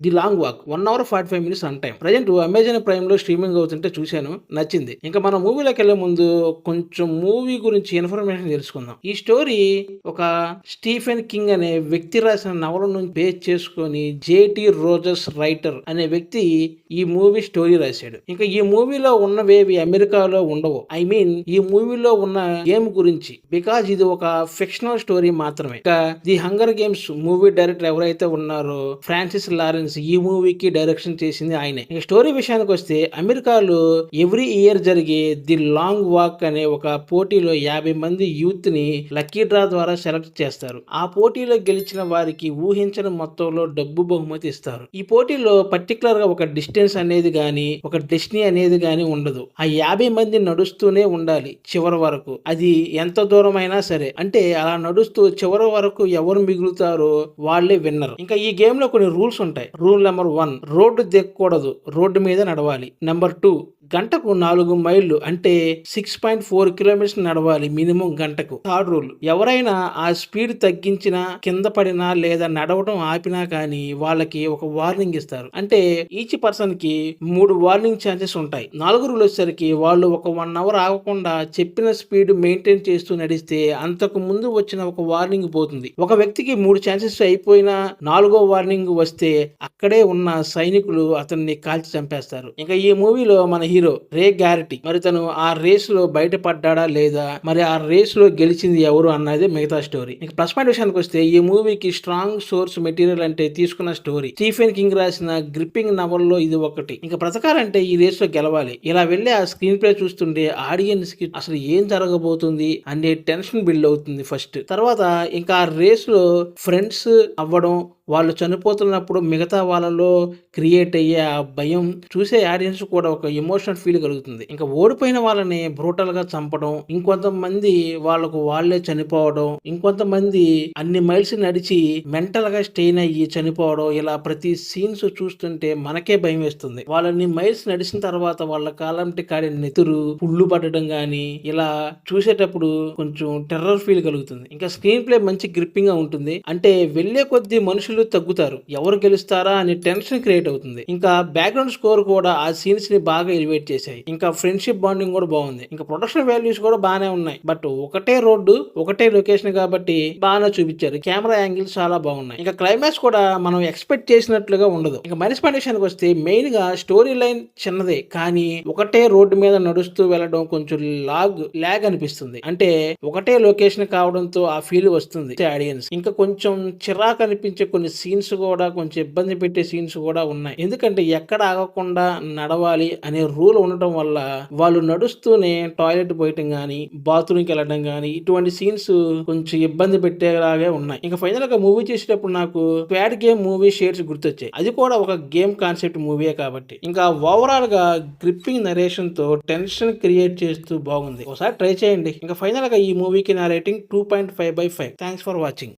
The long walk 1 hour 45 minutes run time. Present Amazon ప్రైమ్‌లో streaming అవుతుంటే చూశాను. నచ్చింది. ఇంక మనం మూవీలోకెళ్ళే ముందు కొంచెం మూవీ గురించి ఇన్ఫర్మేషన్ తెలుసుకుందాం. ఈ స్టోరీ ఒక స్టీఫెన్ కింగ్ అనే వ్యక్తి రాసిన నవల నుంచి బేస్ చేసుకొని జేటీ రోజర్స్ రైటర్ అనే వ్యక్తి ఈ మూవీ స్టోరీ రాశాడు. ఇంకా ఈ మూవీలో ఉన్నవేవి అమెరికాలో ఉండవు. ఐ మీన్ ఈ మూవీలో ఉన్న గేమ్ గురించి. బికాజ్ ఇది ఒక ఫిక్షనల్ స్టోరీ మాత్రమే. ఇక the hunger games movie director ఎవరైతే ఉన్నారో ఫ్రాన్సిస్ లారెన్స్ ఈ మూవీకి డైరెక్షన్ చేసింది ఆయనే. ఇక స్టోరీ విషయానికి వస్తే అమెరికాలో ఎవ్రీ ఇయర్ జరిగే ది లాంగ్ వాక్ అనే ఒక పోటీలో 50 మంది యూత్ ని లక్కీ డ్రా ద్వారా సెలెక్ట్ చేస్తారు. ఆ పోటీలో గెలిచిన వారికి ఊహించని మొత్తంలో డబ్బు బహుమతి ఇస్తారు. ఈ పోటీలో పర్టికులర్ గా ఒక డిస్టెన్స్ అనేది గాని ఒక డెస్టినీ అనేది గాని ఉండదు. ఆ 50 మంది నడుస్తూనే ఉండాలి చివరి వరకు. అది ఎంత దూరం అయినా సరే. అంటే అలా నడుస్తూ చివరి వరకు ఎవరు మిగులుతారో వాళ్ళే విన్నర్. ఇంకా ఈ గేమ్ లో కొన్ని రూల్స్ ఉంటాయి. రూల్ నెంబర్ 1, రోడ్డు దిగకూడదు, రోడ్డు మీద నడవాలి. నెంబర్ 2, గంటకు 4 మైళ్ళు అంటే 6.4 కిలోమీటర్స్ నడవాలి మినిమం గంటకు. థర్డ్ రూల్, ఎవరైనా ఆ స్పీడ్ తగ్గించినా కింద పడినా లేదా నడవడం ఆపినా కానీ వాళ్ళకి ఒక వార్నింగ్ ఇస్తారు. అంటే ఈచ్ పర్సన్ కి 3 వార్నింగ్ ఛాన్సెస్ ఉంటాయి. 4 రూల్ వచ్చేసరికి వాళ్ళు ఒక 1 అవర్ ఆగకుండా చెప్పిన స్పీడ్ మెయింటైన్ చేస్తూ నడిస్తే అంతకు ముందు వచ్చిన ఒక వార్నింగ్ పోతుంది. ఒక వ్యక్తికి 3 ఛాన్సెస్ అయిపోయినా 4వ వార్నింగ్ వస్తే అక్కడే ఉన్న సైనికులు అతన్ని కాల్చి చంపేస్తారు. ఇంకా ఈ మూవీలో మన హీరో రే గ్యారటీ మరి తను ఆ రేస్ లో బయటపడ్డా లేదా, మరి ఆ రేస్ లో గెలిచింది ఎవరు అన్నది మిగతా స్టోరీ. ఇంకా ప్లస్ పాయింట్ విషయానికి వస్తే ఈ మూవీకి స్ట్రాంగ్ సోర్స్ మెటీరియల్ అంటే తీసుకున్న స్టోరీ. స్టీఫెన్ కింగ్ రాసిన గ్రిప్పింగ్ నవల్లో ఇది ఒకటి. ఇంకా బ్రతకాలంటే ఈ రేస్ లో గెలవాలి. ఇలా వెళ్ళి ఆ స్క్రీన్ ప్లే చూస్తుంటే ఆడియన్స్ కి అసలు ఏం జరగబోతుంది అనే టెన్షన్ బిల్డ్ అవుతుంది ఫస్ట్. తర్వాత ఇంకా ఆ రేస్ లో ఫ్రెండ్స్ అవ్వడం, వాళ్ళు చనిపోతున్నప్పుడు మిగతా వాళ్ళలో క్రియేట్ అయ్యే ఆ భయం చూసే ఆడియన్స్ కూడా ఒక ఎమోషనల్ ఫీల్ కలుగుతుంది. ఇంకా ఓడిపోయిన వాళ్ళని బ్రూటల్ గా చంపడం, ఇంకొంతమంది వాళ్ళకు వాళ్ళే చనిపోవడం, ఇంకొంతమంది అన్ని మైల్స్ నడిచి మెంటల్ గా స్టెయిన్ అయ్యి చనిపోవడం, ఇలా ప్రతి సీన్స్ చూస్తుంటే మనకే భయం వేస్తుంది. వాళ్ళని మైల్స్ నడిచిన తర్వాత వాళ్ళ కాలంటి కాడి నెతురు పుళ్ళు పట్టడం గాని ఇలా చూసేటప్పుడు కొంచెం టెర్రర్ ఫీల్ కలుగుతుంది. ఇంకా స్క్రీన్ ప్లే మంచి గ్రిప్పింగ్ గా ఉంటుంది. అంటే వెళ్లే కొద్ది మనుషులు తగ్గుతారు, ఎవరు గెలుస్తారా అనే టెన్షన్ క్రియేట్ అవుతుంది. ఇంకా బ్యాక్గ్రౌండ్ స్కోర్ కూడా ఆ సీన్స్ ని బాగా ఎలివేట్ చేశాయి. ఇంకా ఫ్రెండ్షిప్ బాండింగ్ కూడా బాగుంది. ఇంకా ప్రొడక్షన్ వాల్యూస్ కూడా బాగానే ఉన్నాయి. బట్ ఒకటే రోడ్డు ఒకటే లొకేషన్ కాబట్టి బాగానే చూపించారు. కెమెరా యాంగిల్స్ చాలా బాగున్నాయి. ఇంకా క్లైమాక్స్ కూడా మనం ఎక్స్పెక్ట్ చేసినట్లుగా ఉండదు. ఇంకా మైనస్ పాయింట్ విషయానికి వస్తే మెయిన్ గా స్టోరీ లైన్ చిన్నదే కానీ ఒకటే రోడ్డు మీద నడుస్తూ వెళ్ళడం కొంచెం లాగ్ అనిపిస్తుంది. అంటే ఒకటే లొకేషన్ కావడంతో ఆ ఫీల్ వస్తుంది ఆడియన్స్. ఇంకా కొంచెం చిరాకు అనిపించే కొన్ని సీన్స్ కూడా కొంచెం ఇబ్బంది పెట్టే సీన్స్ కూడా ఉన్నాయి. ఎందుకంటే ఎక్కడ ఆగకుండా నడవాలి అనే రూల్ ఉండటం వల్ల వాళ్ళు నడుస్తూనే టాయిలెట్ పోయటం గానీ బాత్రూమ్కి వెళ్ళడం గానీ ఇటువంటి సీన్స్ కొంచెం ఇబ్బంది పెట్టేలాగే ఉన్నాయి. ఇంకా ఫైనల్ గా మూవీ చేసేటప్పుడు నాకు స్క్వాడ్ గేమ్ మూవీ షేడ్స్ గుర్తొచ్చాయి. అది కూడా ఒక గేమ్ కాన్సెప్ట్ మూవీ కాబట్టి. ఇంకా ఓవరాల్ గా గ్రిప్పింగ్ నరేషన్ తో టెన్షన్ క్రియేట్ చేస్తూ బాగుంది. ఒకసారి ట్రై చేయండి. ఇంకా ఫైనల్ గా ఈ మూవీకి నా రేటింగ్ 2.5/5. Thanks for watching.